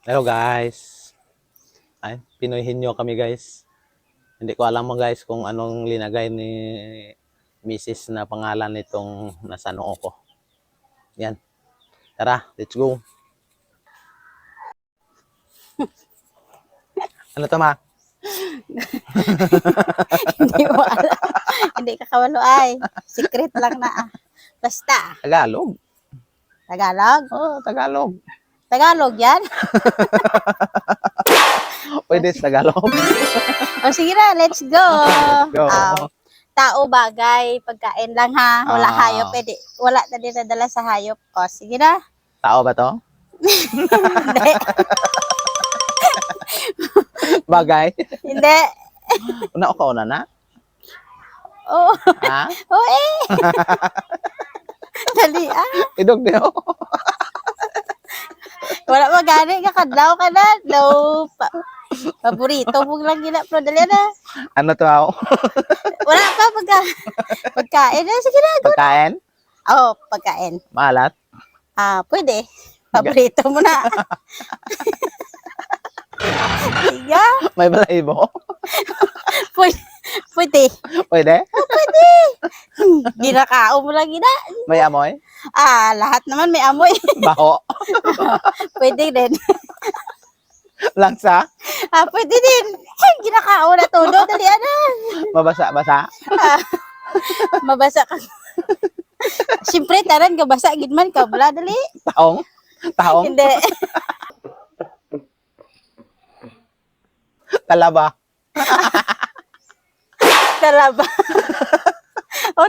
Hello guys. Ay, Pinoyhin nyo kami guys. Hindi ko alam mo guys kung anong linagay ni Mrs. na pangalan nitong nasa noo ko. Yan. Tara, let's go. Ano to ma? Hindi mo alam. Hindi ka kawalo ay. Secret lang na. Basta. Tagalog. Tagalog? Oh, Tagalog. Tagalog yan? Pwede sa Tagalog. O sige na, let's go. Go. Tao, bagay, pagkain lang ha. Wala Ah. hayop. Pwede. Wala na dinadala sa hayop. O sige na. Tao ba to? Hindi. Bagay. Hindi. Una o kauna na? Oo. Ha? Oo eh. Dali ah. Idog niyo. Wala magani ka kadlaw ka na. No. Paborito mo lang gina. Pero dali na. Ano to ako? Wala pa pagkain. Sige na. Pagkain? Oo, pagkain. Maalat? Pwede. Paborito mo na. Iya. May balahibo? Pwede. Pwede. Pwede? Ginakao mo lang gina. May amoy? Lahat naman may amoy. Baho? Pwede din. Langsa? Pwede din. Ginakao na todo. Dali na. Mabasa-basa? Mabasa ka. Siyempre, taran ka basa. Gidman ka. Wala, dali. Taong? Taong? Hindi. Talaba? Talaba.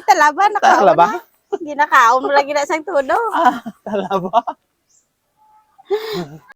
Talaba. Nakao Talaba? na. Ginakao mo lang ginasang todo. Talaba?